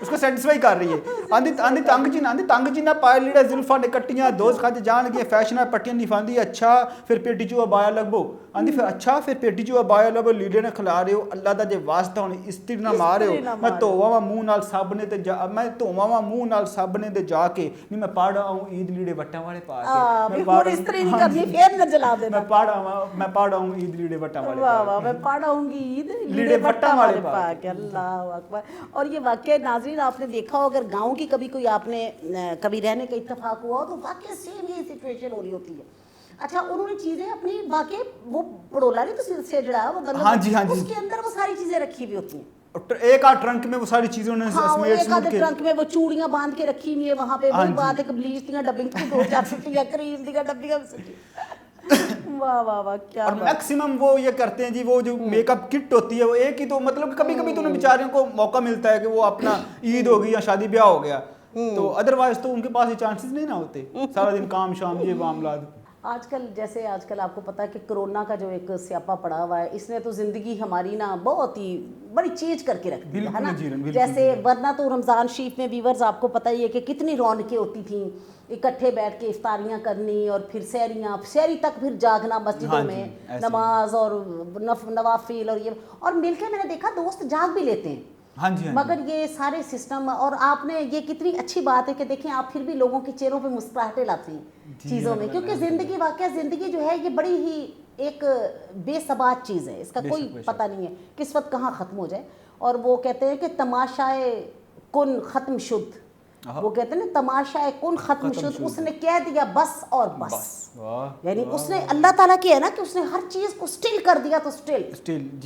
उसको सेटिस्फाई कर रही है आंदी तंग जिन्ना पाए लीड़ा जुल्फा ने कट्टियां दोस्त खाते जान गए फैशन पट्टियां निफांदी अच्छा फिर पेटी चो अबाया लगबो आंदी फिर अच्छा फिर पेटी चो अबाया लगबो लीड़े ने खिला रहे हो अल्लाह दा जे वास्ता हुण इस्त्री ना मारे हो मैं धोवां मुंह नाल साबने ते मैं धोवां मुंह नाल साबने ते जाके नहीं मैं पढ़ आऊं ईद लीड़े वट्टां वाले पा के मैं पूरी इस्त्री नहीं करनी फिर न जला देना मैं पढ़ आऊं ईद लीड़े वट्टां वाले वाह वाह मैं पढ़ आऊंगी ईद लीड़े वट्टां वाले पा के अल्लाह अकबर और ये वाकई नाज़रीन आपने देखा हो अगर गांव की कभी कोई आपने कभी रहने का इत्तेफाक हुआ हो तो वाकई सेम ये सिचुएशन हो रही होती है अच्छा उन्होंने चीजें अपनी वाकई वो पड़ोला नहीं तो से जड़ा वो बंदा हाँ जी उसके अंदर वो सारी चीजें रखी हुई होती हैं एक आध ट्रंक में वो सारी चीजें उन्होंने एक आध ट्रंक में वो चूड़ियां बांध के रखी हुई है वहां पे वही बात है ब्लीच दी डब्बिंग की 2-4 रुपया क्रीम दी डब्बियां वाह वाह वाह क्या और मैक्सिमम वो ये करते हैं जी वो जो मेकअप किट होती है वो एक ही तो मतलब कभी कभी तो उन बेचारियों को मौका मिलता है कि वो अपना ईद हो गई या शादी ब्याह हो गया तो अदरवाइज तो उनके पास ये चांसेस नहीं ना होते सारा दिन काम शाम ये मामला आजकल आपको पता है कि कोरोना का जो एक स्यापा पड़ा हुआ है इसने तो ज़िंदगी हमारी ना बहुत ही बड़ी चीज करके रख दी है ना जैसे वरना तो रमज़ान शरीफ में व्यूअर्स आपको पता ही है कि कितनी रौनकें होती थी इकट्ठे बैठ के इफ्तारियाँ करनी और फिर सहरी तक फिर जागना मस्जिदों में नमाज और नवाफिल और ये और मिलके मैंने देखा दोस्त जाग भी लेते हैं हाँ जी मगर ये सारे सिस्टम और आपने ये कितनी अच्छी बात है कि देखें आप फिर भी लोगों के चेहरों पे मुस्कुराहटें लाते हैं चीज़ों में क्योंकि ज़िंदगी जो है ये बड़ी ही एक बेसबात चीज़ है इसका कोई पता नहीं है किस वक्त कहाँ ख़त्म हो जाए और वो कहते हैं कि तमाशाए कुन ख़त्म शुद्ध वो कहते हैं ना तमाशाए कुन ख़त्म शुद्ध उसने कह दिया बस और बस यानी उसने अल्लाह ताला की है ना कि उसने हर चीज़ को स्टिल कर दिया तो स्टिल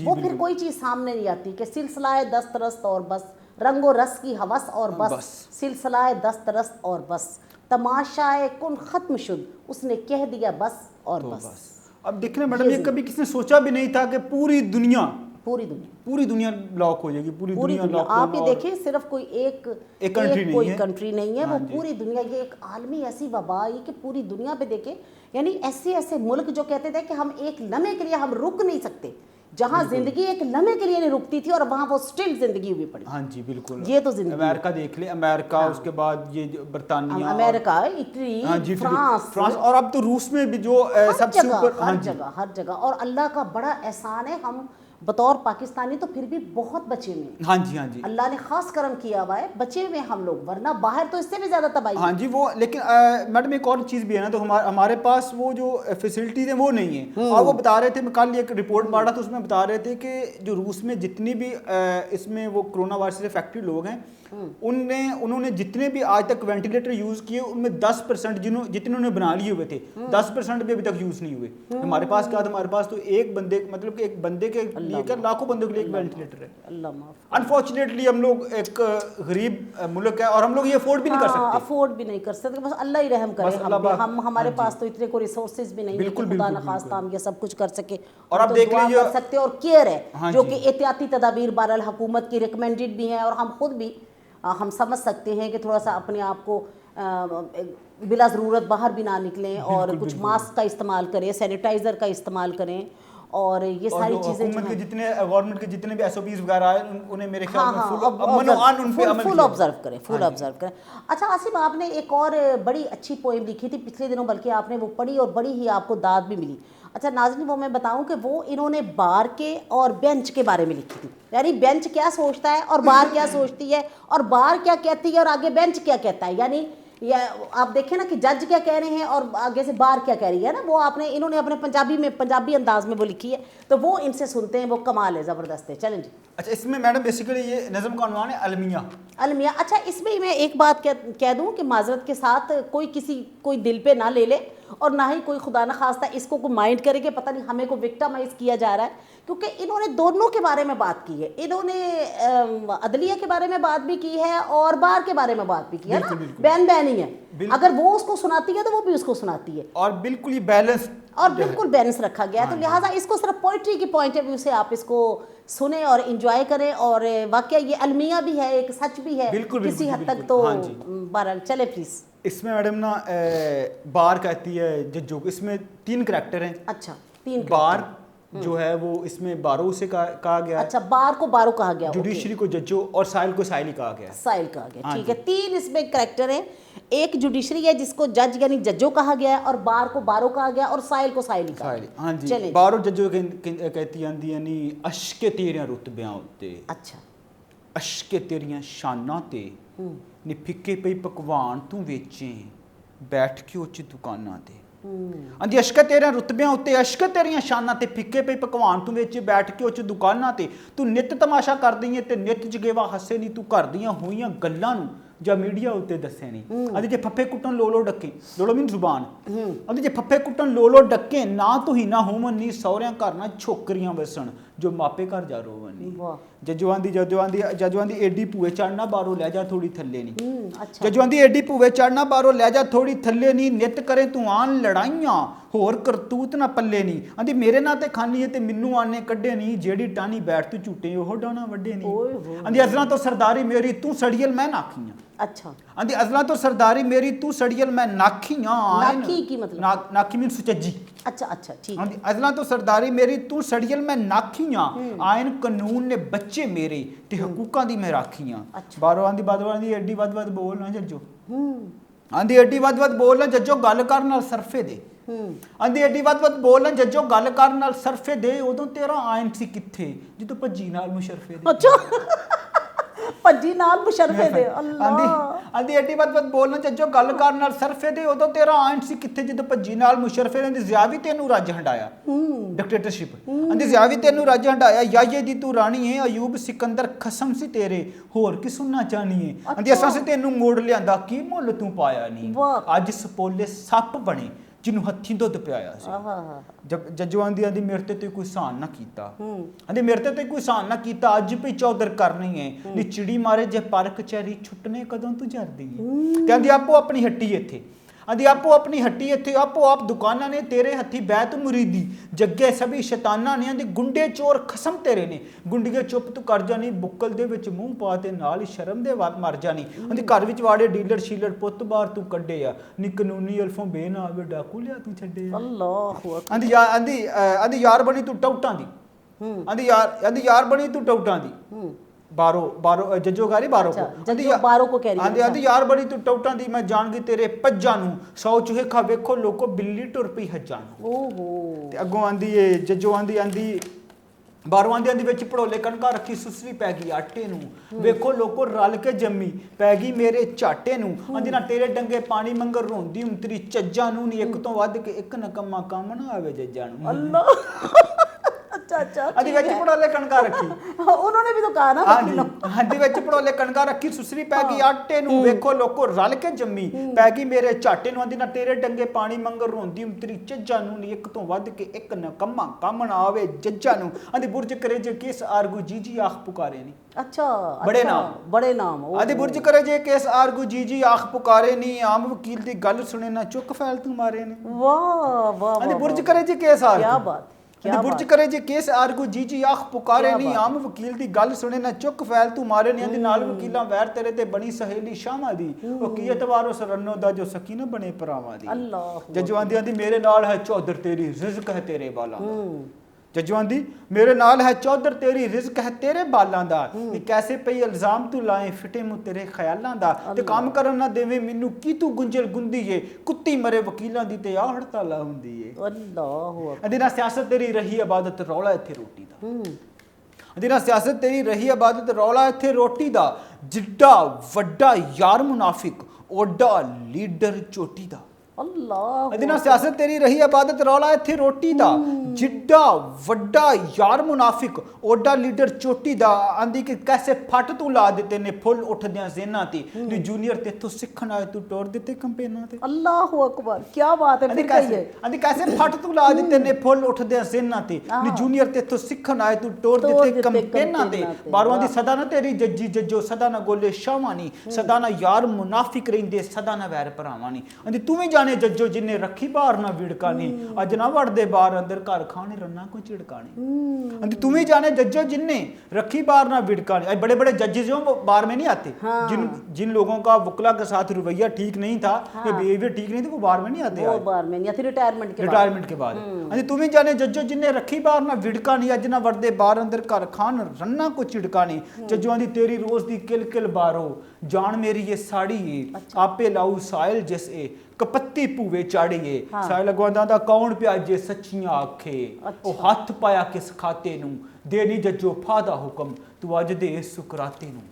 वो फिर कोई चीज़ सामने नहीं आती कि सिलसिलाए दस्तरस्त और बस रंगो रस की हवस और बस सिलसिलाए दस्तरस्त और बस तमाशाए कुन ख़त्म शुद्ध उसने कह दिया बस और बस अब देखना मैडम ये कभी किसने सोचा भी नहीं था कि पूरी दुनिया लॉक हो जाएगी पूरी दुनिया लॉक आप ये देखिए सिर्फ कोई एक कंट्री नहीं है वो पूरी दुनिया ये एक आलमी ऐसी वबा है कि पूरी दुनिया पे देखे यानी ऐसे मुल्क जो कहते थे कि हम एक लम्हे के लिए हम रुक नहीं सकते जहाँ जिंदगी एक लम्हे के लिए नहीं रुकती थी और वहाँ वो स्टिल जिंदगी हुई पड़ी। हाँ जी बिल्कुल, ये तो जिंदगी अमेरिका देख ले, अमेरिका उसके बाद ये बरतानिया, अमेरिका, इटली, हाँ जी फ्रांस और अब तो रूस में भी जो सबसे ऊपर, हर जगह। और अल्लाह का बड़ा एहसान है, हम बतौर पाकिस्तानी तो फिर भी बहुत बचे हुए हैं। हाँ जी अल्लाह ने खास करम किया हुआ है, बचे हुए हम लोग, वरना बाहर तो इससे भी ज्यादा तबाही। हाँ जी वो, लेकिन मैडम एक और चीज़ भी है ना, तो हमारे पास वो जो फैसिलिटीज़ हैं वो नहीं है। और वो बता रहे थे, मैं कल एक रिपोर्ट पढ़ा था, उसमें बता रहे थे कि जो रूस में जितनी भी इसमें वो कोरोना वायरस से अफेक्टेड लोग हैं, उन्होंने जितने भी आज तक वेंटिलेटर यूज़ किए उनमें 10% जितने उन्होंने बना लिए हुए थे 10% भी अभी तक यूज़ नहीं हुए। हमारे पास क्या था, हमारे पास तो एक बंदे, मतलब कि एक बंदे के लिए क्या लाखों बंदों के लिए एक वेंटिलेटर है। अनफॉर्चुनेटली हम लोग एक गरीब मुल्क है और हम लोग ये अफोर्ड भी नहीं कर सकते, अफोर्ड भी नहीं कर सकते, बस अल्लाह ही रहम करे। हम हमारे पास तो इतने को रिसोर्सेज भी नहीं है कि खुदा न खास्ता हम ये सब कुछ कर सके। और आप देख लीजिए कर सकते और केयर है जो कि एहतियाती तदाबीर बहरहाल हुकूमत की रिकमेंडेड भी है, और हम खुद भी हम समझ सकते हैं कि थोड़ा सा अपने आप को बिला ज़रूरत बाहर भी ना निकलें और कुछ मास्क का इस्तेमाल करें, सैनिटाइज़र का इस्तेमाल करें, और ये सारी चीज़ें जो जितने गवर्नमेंट के जितने भी एसओपीज वगैरह आए उन्हें मेरे ख्याल में फुल ऑब्जर्व करें। अच्छा आसिफ, आपने एक और बड़ी अच्छी पोएम लिखी थी पिछले दिनों, बल्कि आपने वो पढ़ी और बड़ी ही आपको दाद भी मिली। अच्छा नाज़रीन, वो मैं बताऊं कि वो इन्होंने बार के और बेंच के बारे में लिखी थी, यानी बेंच क्या सोचता है और बार क्या सोचती है, और बार क्या कहती है और आगे बेंच क्या कहता है। यानी या आप देखें ना कि जज क्या कह रहे हैं और आगे से बार क्या कह रही है ना, वो इन्होंने अपने पंजाबी अंदाज में वो लिखी है, तो वो इनसे सुनते हैं, वो कमाल है, ज़बरदस्त है। चलें जी। अच्छा, इसमें मैडम बेसिकली ये नज़म का उन्वान है अलमिया। अच्छा, इसमें मैं एक बात कह दूं कि माजरत के साथ कोई दिल पे ना ले ले, और ना ही कोई खुदा न खास्ता इसको कोई माइंड करे कि पता नहीं हमें को विक्टिमाइज किया जा रहा है, क्योंकि इन्होंने दोनों के बारे में बात की है। इन्होंने अदलिया के बारे में बात भी की है और बार के बारे में बात भी की है ना, बैन ही है। अगर वो उसको सुनाती है तो वो भी उसको सुनाती है, और बिल्कुल ही बैलेंस रखा गया है। तो लिहाजा इसको सिर्फ पोइट्री की पॉइंट ऑफ व्यू से आप इसको सुने और इंजॉय करें, और वाकया ये अलमिया भी है, एक सच भी है किसी हद तक। तो बहरहाल चले प्लीज। इसमें मैडम ना बार कहती है जज्जो, इसमें 3 करैक्टर हैं। अच्छा, 3 बार जो है वो इसमें बारो से कहा गया। अच्छा, बार को बारो कहा गया, जुडिशरी को जज्जो, और साइल को साइल कहा गया। साइल कहा गया, ठीक है। 3 इसमें करैक्टर हैं, एक जुडिशरी है जिसको जज यानी जज्जो कहा गया है, और बार को बारो कहा गया, और साइल को साइल कहा गया। हाँ जी, बारो जज्जो कहती आंदी यानी अशके तेरियां रुतबियां उत्ते। अच्छा, अशके तेरियां शानां ते नी फिक्के पई पकवान तू वेचे बैठ के उच्च दुकानां ते। आंदी अशक तेरियां रुतबियां उत्ते, अशक तेरियां शानां ते फिक्के पई पकवान तू वेचे बैठ के उच्च दुकानां ते। तू नित तमाशा करदी है ते नित जगेवा हसे नी, तू घर दियां होईयां गल्लां नूं ਜਾਂ ਮੀਡੀਆ ਉੱਤੇ ਦੱਸੇ ਨਹੀਂ। ਆਂਦੀ ਜੇ ਫੱਫੇ ਕੁੱਟਣ ਲੋਲੋ ਡੱਕੇ, ਲੋਲੋ ਮੀਨ ਜ਼ੁਬਾਨ। ਆਂਦੀ ਜੇ ਫੱਫੇ ਕੁੱਟਣ ਲੋਲੋ ਡੱਕੇ, ਨਾ ਤੁਹੀ ਨਾ ਹੋਵਨ ਨੀ ਸਹੁਰਿਆਂ ਘਰ ਨਾ ਛੋਕਰੀਆਂ ਵਸਣ, ਜੋ ਮਾਪੇ ਘਰ ਜਾ ਰੋਵਨ ਨੀ। ਜਜਵਾਂ ਦੀ ਏਡੀ ਭੂਏ ਚੜਨਾ ਬਾਹਰੋਂ ਲੈ ਜਾ ਥੋੜੀ ਥੱਲੇ ਨਹੀਂ। ਜਜਵਾਂ ਦੀ ਏਡੀ ਭੂਏ ਚੜਨਾ ਬਾਹਰੋਂ ਲੈ ਜਾ ਥੋੜੀ ਥੱਲੇ ਨਹੀਂ, ਨਿਤ ਕਰੇ ਤੂੰ ਆਨ ਲੜਾਈਆਂ ਹੋਰ ਕਰਤੂਤ ਨਾ ਪੱਲੇ ਨਹੀਂ। ਆਂਦੀ ਮੇਰੇ ਨਾਂ ਤੇ ਖਾਨੀ ਹੈ ਤੇ ਮੈਨੂੰ ਆਨੇ ਕੱਢੇ ਨਹੀਂ, ਜਿਹੜੀ ਟਾਣੀ ਬੈਠ ਤੂੰ ਝੂਟੇ ਉਹ ਡਾਣਾ ਵੱਡੇ ਨਹੀਂ। ਆਂਦੀ ਅਜ਼ਲਾਂ ਤੋਂ ਸਰਦਾਰੀ ਮੇਰੀ ਤੂੰ ਸੜੀਅਲ ਮੈਂ ਨਾਖੀਆਂ। अच्छा, आंदी अज़ला तो सरदारी मेरी तू सड़ियल मैं नाखियां। नाखी की मतलब नाखी मीन सुचज्जी। अच्छा, ठीक। आंदी अज़ला तो सरदारी मेरी तू सड़ियल मैं नाखियां, आयन कानून ने बच्चे मेरे ते हकूकां दी मैं राखियां। बारो आंदी एडी वध बोल ना जज्जो। आंदी एडी वध बोल ना जज्जो, गल कर नाल सरफे दे। आंदी एडी वध बोल ना जज्जो, गल कर नाल सरफे दे। उदों तेरा आयन सी किथे जिदों भज्जी नाल मुशरफे दे। अच्छा, ਭੱਜੀ ਨਾਲ ਮੁਸ਼ਰਫੇ ਦੇ। ਆਂਦੀ ਐਡੀ ਵੱਧ ਬੋਲਣਾ ਜੱਜੋ, ਗੱਲ ਕਰਨ ਨਾਲ ਸਰਫੇ ਦੇ। ਉਦੋਂ ਤੇਰਾ ਆਇਨ ਸੀ ਕਿੱਥੇ ਜਦੋਂ ਭੱਜੀ ਨਾਲ ਮੁਸ਼ਰਫੇ ਨੇ। ਜ਼ਿਆ ਵੀ ਤੈਨੂੰ ਰੱਜ ਹੰਡਾਇਆ, ਡਿਕਟੇਟਰਸ਼ਿਪ। ਆਂਦੀ ਜ਼ਿਆ ਵੀ ਤੈਨੂੰ ਰੱਜ ਹੰਡਾਇਆ, ਯਾਏ ਦੀ ਤੂੰ ਰਾਣੀ ਏ, ਅਯੂਬ ਸਿਕੰਦਰ ਖਸਮ ਸੀ ਤੇਰੇ, ਹੋਰ ਕੀ ਸੁਣਨਾ ਚਾਹਨੀ ਏ। ਆਂਦੀ ਅਸਾਂ ਸੇ ਤੈਨੂੰ ਮੋੜ ਲਿਆਂਦਾ, ਕੀ ਮੁੱਲ ਤੂੰ ਪਾਇਆ ਨਹੀਂ। ਅੱਜ ਸਪੋਲੇ ਸੱਪ ਬਣੇ ਜਿਹਨੂੰ ਹੱਥੀਂ ਦੁੱਧ ਪਿਆਇਆ ਸੀ। ਜੱਜੋ ਆਂਦੀ ਮੇਰੇ ਤੇ ਕੋਈ ਸਾਨ ਨਾ ਕੀਤਾ। ਆਂਦੀ ਮੇਰੇ ਤੇ ਕੋਈ ਸਾਨ ਨਾ ਕੀਤਾ, ਅੱਜ ਵੀ ਚੌਧਰ ਕਰਨੀ ਹੈ ਨੀ ਚਿੜੀ ਮਾਰੇ ਜੇ ਪਰ ਕਚਹਿਰੀ ਛੁੱਟਨੇ ਕਦੋਂ ਤੂੰ ਜਰਦੀ ਹੈ। ਕਹਿੰਦੀ ਆਪੋ ਆਪਣੀ ਹੱਟੀ ਇੱਥੇ। आदि आपो अपनी हट्टी इत्थे आपो आप दुकाना ने, तेरे हथी बैत मुरीदी जग्गे सभी शैताना ने। आंदी गुंडे चोर खसम तेरे ने, गुंडिए चुप तू कर जानी, बुक्कल दे विच मूंह पा ते नाल शर्म दे मर जानी। आंदी घर विच वाड़े डीलर शीलर पुत बाहर तू कड्डे आ, नी कानूनी अल्फों बेना आवे डाकू लिया तू छड्डे। अल्लाह आंदी यार बनी तू टाउटां दी, ਆਂਦੀ ਯਾਰ ਬਣੀ ਤੂੰ ਟੌਟਾਂ ਦੀ ਬਾਰੋ ਜੱਜੋਗਾਰੀ ਬਾਰੋ ਕੋ जज्जो बारो को कह रही है ਆਂਦੀ ਯਾਰ ਬਣੀ ਤੂੰ ਟੌਟਾਂ ਦੀ ਮੈਂ ਜਾਣ ਗਈ ਤੇਰੇ ਪੱਜਾਂ ਨੂੰ 100 ਚੂਹੇ ਖਾ ਵੇਖੋ ਲੋਕੋ ਬਿੱਲੀ ਟੁਰ ਪਈ ਹੱਜਾਂ ਨੂੰ ओहो ਤੇ ਅੱਗੋਂ ਆਂਦੀ ਏ ਜੱਜੋ ਆਂਦੀ ਬਾਰੋਂ ਆਂਦੀ ਵਿੱਚ ਭੜੋਲੇ ਕਣਕਾਂ ਰੱਖੀ ਸੁਸਰੀ ਪੈ ਗਈ ਆਟੇ ਨੂੰ ਵੇਖੋ ਲੋਕੋ ਰਲ ਕੇ ਜੰਮੀ ਪੈ ਗਈ ਮੇਰੇ ਝਾਟੇ ਨੂੰ ਆਂਦੀ ਨਾ ਤੇਰੇ ਡੰਗੇ ਪਾਣੀ ਮੰਗਰ ਰੋਂਦੀ ਉਂਤਰੀ ਚੱਜਾਂ ਨੂੰ ਨਹੀਂ ਇੱਕ ਤੋਂ ਵੱਧ ਕੇ ਇੱਕ ਨਕਮਾ ਕੰਮ ਨਾ ਆਵੇ ਜੱਜਾਂ ਨੂੰ अल्लाह अच्छा ਆਂਦੀ ਵਿੱਚ ਭੜੋਲੇ ਕਣਕਾਂ ਰੱਖੀ उन्होंने भी तो कहा ना ਹਾਂਜੀ ਵਿੱਚ ਭੜੋਲੇ ਕਣਕਾਂ ਰੱਖੀ ਸੁਸਰੀ ਪੈ ਗਈ ਆਟੇ ਨੂੰ ਵੇਖੋ ਲੋਕੋ ਰਲ ਕੇ ਜੰਮੀ ਪੈ ਗਈ ਮੇਰੇ ਝਾਟੇ ਨੂੰ ਆਂਦੀ ਨਾ ਤੇਰੇ ਡੰਗੇ ਪਾਣੀ ਮੰਗਰ ਰੋਂਦੀ ਉਂਤਰੀ ਚੱਜਾਂ ਨੂੰ ਨਹੀਂ ਇੱਕ ਤੋਂ ਵੱਧ ਕੇ ਇੱਕ ਨਕਮਾ ਕੰਮ ਨਾ ਆਵੇ ਜੱਜਾਂ ਨੂੰ ਆਂਦੀ ਬੁਰਜ ਕਰੇ ਜੇ ਕਿਸ ਆਰਗੂ ਜੀ ਆਖ ਪੁਕਾਰੇ ਨਹੀਂ अच्छा बड़े नाम आदि बुर्ज करे जे केस आरगू जी आख पुकारे नी आम वकील दी गल सुने ना चुक फैल तू मारे ने वाह वाह आदि बुर्ज करे जे केस आरगू क्या बात आदि बुर्ज करे जे केस आरगू जी आख पुकारे नी आम वकील दी गल सुने ना चुक फैल तू मारे ने आदि नाल वकीलां वैर तेरे ते बनी सहेली शामा दी ओ की एतवारो सरन्नो दा जो सकीना बने परावां दी अल्लाह जजो आंदी मेरे नाल है चौधर तेरी रिज़्क है तेरे बालां जजो आंदी मेरे नाल है चौधर तेरी रिज़्क है तेरे बालां दा ये कैसे पई इल्जाम तू लाए फिटे मु तेरे ख्यालां दा ते काम करन ना देवे मैनू की तू गुंजल गुंदी है कुत्ती मरे वकीलां दी ते आ हड़ताला हुंदी है अल्लाह अदी ना सियासत तेरी रही इबादत रौला इत्थे रोटी दा अदी ना सियासत तेरी रही इबादत रौला इत्थे रोटी दा जिड्डा वड्डा यार मुनाफिक ओडा लीडर चोटी दा अल्लाह अदी ना सियासत तेरी रही इबादत रौला इत्थे रोटी दा जिड्डा वड्डा यार मुनाफिक ओडा लीडर चोटी दा आंदी कि कैसे फट तू ला दिते ने फुल उठदियां ज़ेना ते नी जूनियर तेथों सीखण आए तू टोर दिते कंपेनां ते अल्लाह अकबर क्या बात है फिर कहिए आंदी कैसे फट तू ला दिते ने फुल उठदियां ज़ेना ते नी जूनियर तेथों सीखण आए तू टोर दिते कंपेनां ते बारों दी सदा ना तेरी जज्जी जज्जो सदा ना गोले शावानी सदा ना यार मुनाफिक रहिंदे सदा ना वैर भरावानी आंदी तू भी जज्जो जिन्ने रखी बाहर ना विड़कानी अज ना वड़दे बाहर अंदर घर खाने रन्ना को चिड़कानी अंदर तू भी जाने जज्जो जिन्ने रखी बाहर ना विड़कानी आज बड़े बड़े जजेस जो बाहर में नहीं आते जिन लोगों का वकला के साथ रवैया ठीक नहीं था या बिहेवियर ठीक नहीं था वो बाहर में नहीं आते वो बाहर में नहीं आते रिटायरमेंट के बाद अंदर तू भी जाने जज्जो जिन्ने रखी बाहर ना विड़कानी अज ना वड़दे बाहर अंदर घर खान रन्ना को चिड़कानी जज्जो दी तेरी रोज दी किल किल बारो जान मेरी ये साड़ी है आपे लाऊ साइल जिस ए कपत्ती भूवे चाड़िए साइल लगवांदा दा कौन प्याजे सच्चियां आखे ओ हथ पाया किस खाते नू दे नी जज्जो फादा हुक्म तू अज दे सुकराते नू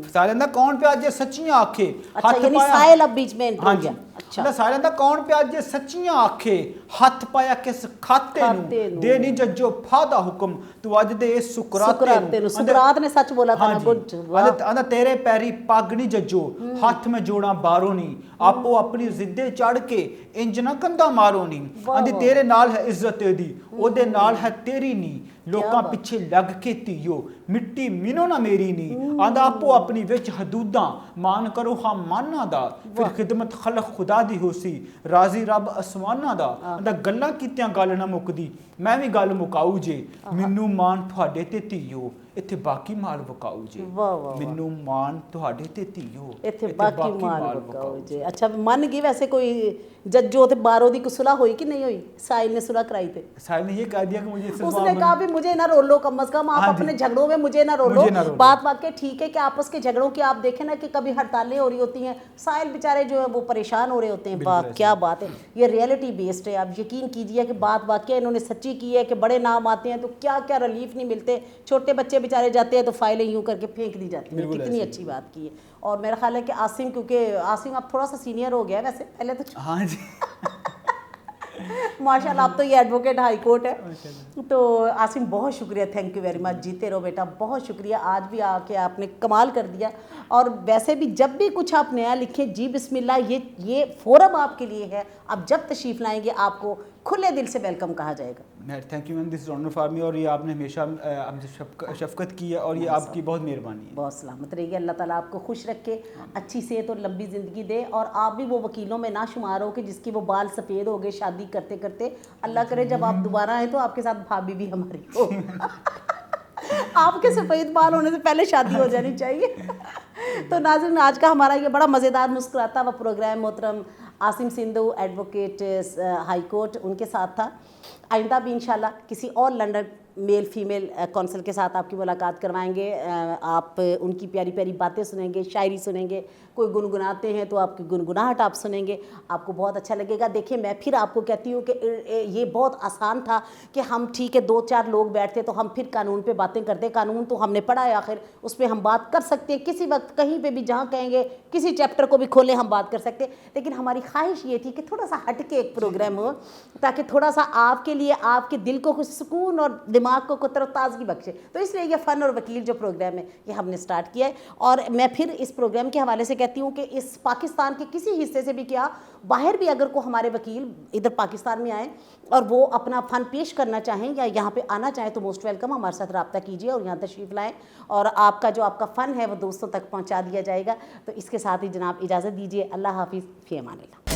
साइल दा कौन प्याजे सच्चियां आखे अच्छा यानी साइल अब बीच में एंटर हो गया अच्छा साइल दा कौन प्याजे सच्चियां आखे हथ पाया किस खाते नू दे नी जज्जो फादा हुक्म तू अज दे सुकराते नू सुकरात ने सच बोला था ना गुड आंदा तेरे पैरी पग नी जज्जो हाथ में जोड़ा बारो नी आपो अपनी जिद्दे चढ़ के इंज ना कंधा मारो नी आंदी तेरे नाल है इज्जत दी ओदे नाल है तेरी नी लोकां पिछे लग के धीयो मिट्टी मिनो ना मेरी नी आंदा आपो अपनी विच हदूदां मान करो हां माना दा फिर खिदमत खलक खुदा दी होसी राजी रब आसमानां दा आंदा गल्लां कीतियां गल ना मुकदी मैं भी गल मुकाऊ जे मैनू मान तुहाडे ते धीयो इत्थे बाकी माल वकाऊ जे मैनू मान तुहाडे ते धीयो इत्थे बाकी माल वकाऊ जे अच्छा मन गई वैसे कोई जज्जो ते बारो दी सुलह हुई कि नहीं हुई साहिल ने सुलह कराई थे साहिल ने ये कह दिया कि मुझे उसने कहा भी मुझे ना रोलो कम से कम आप अपने झगड़ों में मुझे ना रोलो बात वाकई ठीक है कि आपस के झगड़ों की आप देखें ना कि कभी हड़तालें हो रही होती हैं साहिल बेचारे जो है वो परेशान हो रहे होते हैं वाह क्या बात है ये रियलिटी बेस्ड है आप यकीन कीजिए कि बात वाकई इन्होंने सच्ची की है कि बड़े नाम आते हैं तो क्या क्या रिलीफ नहीं मिलते छोटे बच्चे बेचारे जाते हैं तो फाइलें यूं करके फेंक दी जाती हैं कितनी अच्छी बात की है और मेरा ख्याल है कि आसिम क्योंकि आसिम अब थोड़ा सा सीनियर हो गया वैसे पहले तो हाँ जी माशाल्लाह अब तो ये एडवोकेट हाई कोर्ट है तो आसिम बहुत शुक्रिया थैंक यू वेरी मच जीते रहो बेटा बहुत शुक्रिया आज भी आके आपने कमाल कर दिया और वैसे भी जब भी कुछ आप नया लिखें जी बिस्मिल्लाह ये फोरम आपके लिए है आप जब तशरीफ़ लाएंगे आपको खुले दिल से वेलकम कहा जाएगा thank you ma'am this is honour for me और ये आपने हमेशा हमसे शफकत की है और ये आपकी बहुत मेहरबानी है बहुत सलामत रहिए अल्लाह ताला आपको खुश रखे अच्छी सेहत और लंबी ज़िंदगी दे और आप भी वो वकीलों में ना शुमार हो कि जिसकी वो बाल सफ़ेद हो गए शादी करते करते अल्लाह करे जब आप दोबारा आए तो आपके साथ भाभी भी हमारी हो आपके सफ़ेद बाल होने से पहले शादी हो जानी चाहिए तो नाज़रीन आज का हमारा ये बड़ा मज़ेदार मुस्कुराता हुआ प्रोग्राम मोहतरम Asim Sindhu advocate high court उनके साथ था आइंदा भी इंशाल्लाह किसी और लंदन मेल फीमेल कौंसल के साथ आपकी मुलाकात करवाएंगे, आप उनकी प्यारी प्यारी बातें सुनेंगे, शायरी सुनेंगे, कोई गुनगुनाते हैं तो आपकी गुनगुनाहट आप सुनेंगे, आपको बहुत अच्छा लगेगा। देखिए मैं फिर आपको कहती हूँ कि ये बहुत आसान था कि हम ठीक है 2-4 लोग बैठते तो हम फिर कानून पे बातें करते, कानून तो हमने पढ़ा है आखिर, उस पर हम बात कर सकते हैं किसी वक्त कहीं पे भी, जहाँ कहेंगे किसी चैप्टर को भी खोले हम बात कर सकते हैं। लेकिन हमारी ख्वाहिश ये थी कि थोड़ा सा हट के एक प्रोग्राम हो, ताकि थोड़ा सा आपके लिए, आपके दिल को कुछ सुकून और दिमाग को तरोताज़गी बख्शे। तो इसलिए ये फ़न और वकील जो प्रोग्राम है ये हमने स्टार्ट किया है। और मैं फिर इस प्रोग्राम के हवाले से कहती हूँ कि इस पाकिस्तान के किसी हिस्से से भी क्या, बाहर भी अगर को हमारे वकील इधर पाकिस्तान में आए और वो अपना फ़न पेश करना चाहें या यहाँ पे आना चाहें तो मोस्ट वेलकम, हमारे साथ रब्ता कीजिए और यहाँ तशरीफ़ लाएँ और आपका जो आपका फ़न है वो दोस्तों तक पहुँचा दिया जाएगा। तो इसके साथ ही जनाब इजाज़त दीजिए। अल्लाह हाफिज़, फ़ी अमानिल्लाह।